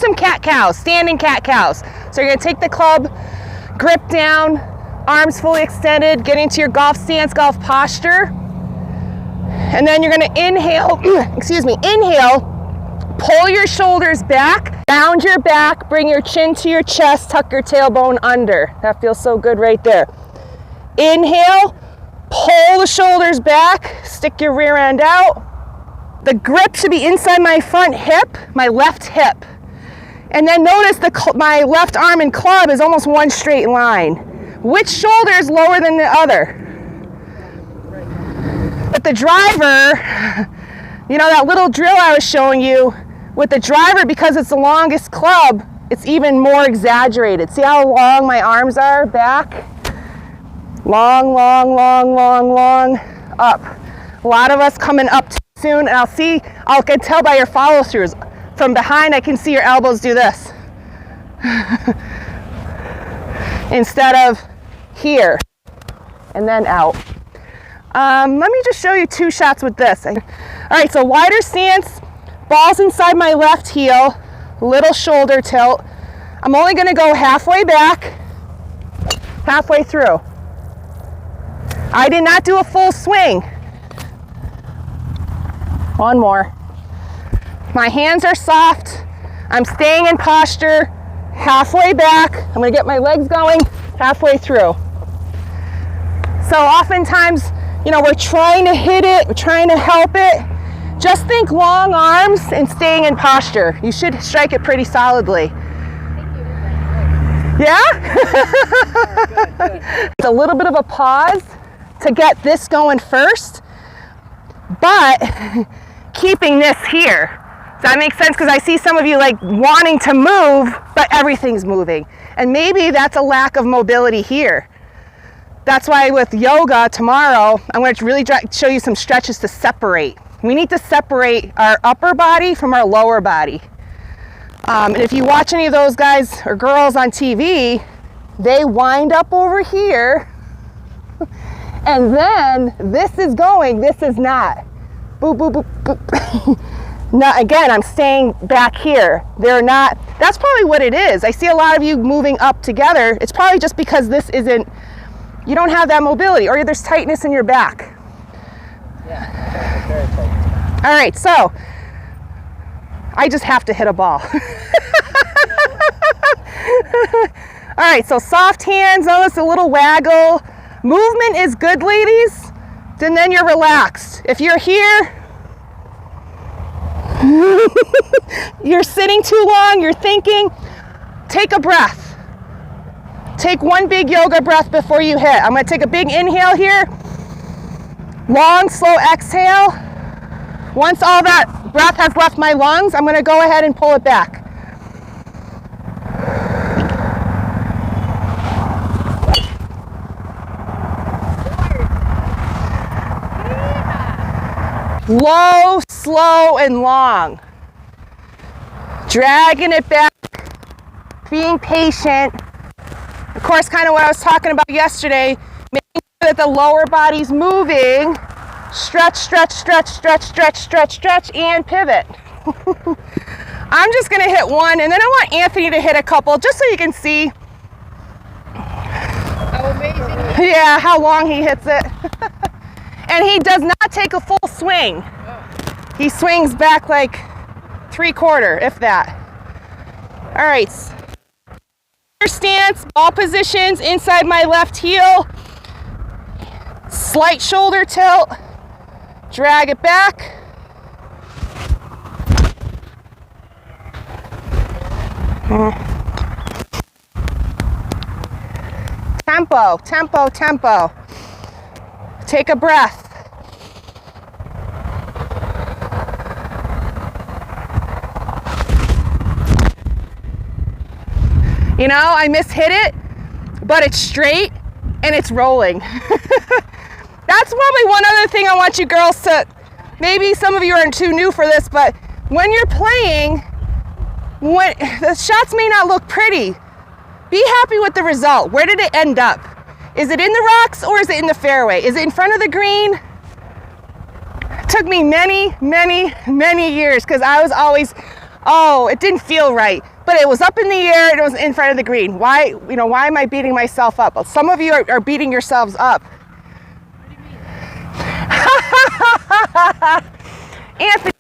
some cat-cows, standing cat-cows. So you're gonna take the club, grip down, arms fully extended, get into your golf stance, golf posture. And then you're gonna inhale, inhale, pull your shoulders back, round your back, bring your chin to your chest, tuck your tailbone under. That feels so good right there. Inhale, pull the shoulders back, stick your rear end out. The grip should be inside my front hip, my left hip. And then notice my left arm and club is almost one straight line. Which shoulder is lower than the other? But the driver, you know, that little drill I was showing you, with the driver, because it's the longest club, it's even more exaggerated. See how long my arms are back? Long, long, long, long, long, up. A lot of us coming up too soon, and I can tell by your follow throughs. From behind, I can see your elbows do this. Instead of here, and then out. Let me just show you 2 shots with this. All right, so wider stance, balls inside my left heel, little shoulder tilt. I'm only gonna go halfway back, halfway through. I did not do a full swing. One more. My hands are soft. I'm staying in posture, halfway back. I'm gonna get my legs going, halfway through. So oftentimes, you know, we're trying to hit it, we're trying to help it. Just think long arms and staying in posture. You should strike it pretty solidly. Yeah? It's a little bit of a pause to get this going first, but keeping this here. Does that make sense? Because I see some of you like wanting to move, but everything's moving. And maybe that's a lack of mobility here. That's why with yoga tomorrow, I'm going to really show you some stretches to separate. We need to separate our upper body from our lower body. And if you watch any of those guys or girls on TV, they wind up over here, and then this is going, this is not. Boop, boop, boop, boop. Now, again, I'm staying back here. They're not, that's probably what it is. I see a lot of you moving up together. It's probably just because this isn't, you don't have that mobility, or there's tightness in your back. Yeah, very tight. All right, so I just have to hit a ball. All right, so soft hands, notice a little waggle. Movement is good, ladies, and then you're relaxed. If you're here, you're sitting too long, you're thinking, take a breath. Take one big yoga breath before you hit. I'm gonna take a big inhale here. Long, slow exhale. Once all that breath has left my lungs, I'm gonna go ahead and pull it back. Low, slow, and long. Dragging it back, being patient. Of course, kind of what I was talking about yesterday, making sure that the lower body's moving. Stretch, stretch, stretch, stretch, stretch, stretch, stretch, and pivot. I'm just gonna hit one, and then I want Anthony to hit a couple, just so you can see How amazing. yeah, how long he hits it. And he does not take a full swing. He swings back like 3/4, if that. All right. Stance, ball positions, inside my left heel. Slight shoulder tilt. Drag it back. Tempo, tempo, tempo. Take a breath. You know, I mishit it, but it's straight and it's rolling. That's probably one other thing I want you girls to, maybe some of you are too new for this, but when you're playing, when the shots may not look pretty, be happy with the result. Where did it end up? Is it in the rocks or is it in the fairway? Is it in front of the green? It took me many, many, many years because I was always, oh, it didn't feel right. but it was up in the air and it was in front of the green. Why, why am I beating myself up? Well, some of you are beating yourselves up. What do you mean? Anthony,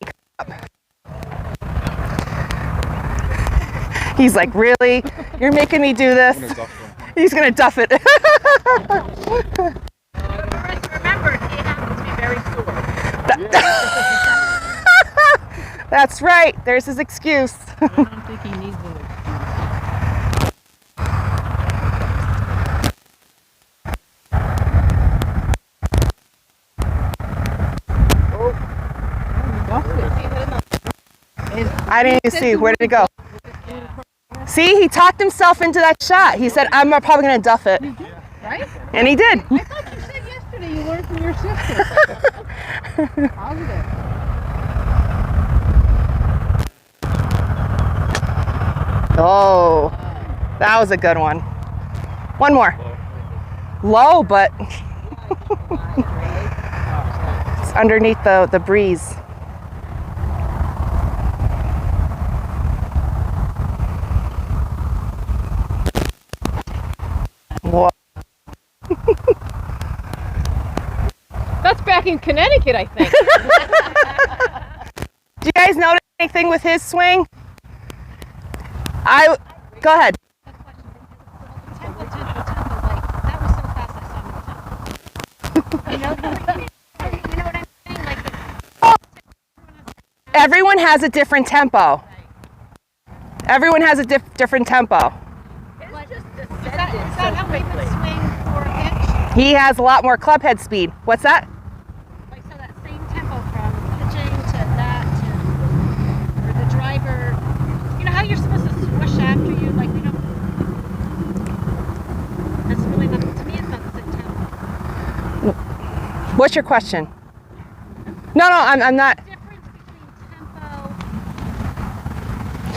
he's like, really? You're making me do this? He's gonna duff it. Marissa, remember, he happens to be very sore. That's right. There's his excuse. I don't think he needs an excuse. I didn't even see. Where did it go? See, he talked himself into that shot. He said, I'm probably going to duff it. Right? And he did. I thought you said yesterday you learned from your sister. Positive. Oh, that was a good one. One more. Low, but it's underneath the breeze. Whoa. That's back in Connecticut, I think. Do you guys notice anything with his swing? Go ahead. Everyone has a different tempo. Everyone has a different tempo. He has a lot more club head speed. What's that? Like, so that same tempo from pitching to that to, or the driver, you know how you're supposed to swoosh after you, like we don't, that's really not, to me it's not the same tempo. What's your question? No, I'm not. Difference between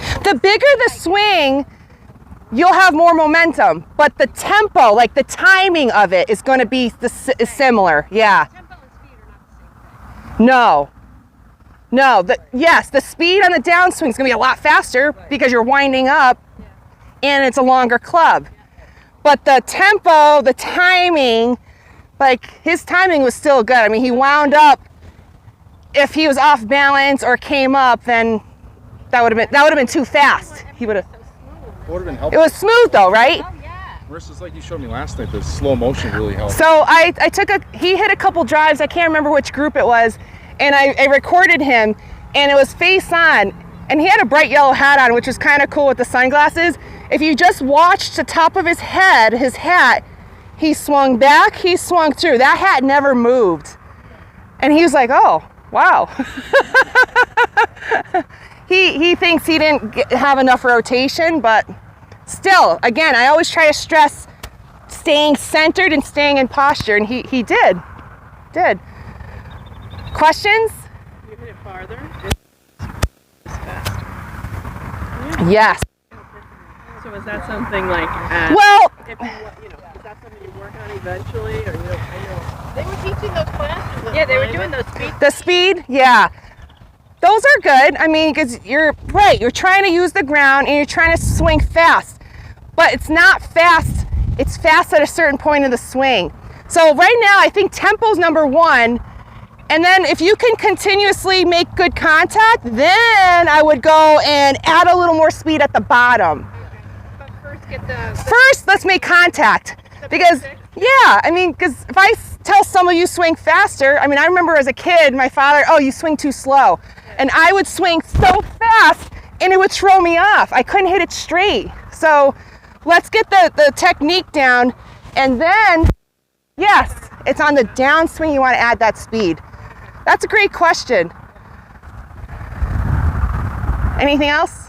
tempo. The bigger the swing, you'll have more momentum, but the tempo, like the timing of it, is going to be is similar. Yeah. Tempo and speed are not the same thing. No. Yes, the speed on the downswing is going to be a lot faster because you're winding up, and it's a longer club. But the tempo, the timing, like his timing was still good. I mean, he wound up. If he was off balance or came up, then that would have been too fast. He would have. It would have been It helpful. was smooth though, right? Oh yeah. Marissa's like you showed me last night, the slow motion really helped. So he hit a couple drives, I can't remember which group it was, and I recorded him, and it was face on, and he had a bright yellow hat on, which was kind of cool with the sunglasses. If you just watched the top of his head, his hat, he swung back, he swung through. That hat never moved. And he was like, oh, wow. He thinks he didn't have enough rotation, but still, again, I always try to stress staying centered and staying in posture, and he did. Questions? You hit it farther. Yes. So is that something like, Well, if you, is that something you work on eventually, or I know they were teaching those classes. Yeah, they were doing those speed. the speed, yeah. Those are good. I mean, because you're right, you're trying to use the ground and you're trying to swing fast, but it's not fast. It's fast at a certain point of the swing. So right now, I think tempo's number one. And then if you can continuously make good contact, then I would go and add a little more speed at the bottom. But first get the First, let's make contact. Because, yeah, I mean, because if I tell some of you swing faster, I mean, I remember as a kid, my father, oh, you swing too slow. And I would swing so fast, and it would throw me off. I couldn't hit it straight. So let's get the technique down. And then, yes, it's on the downswing you want to add that speed. That's a great question. Anything else?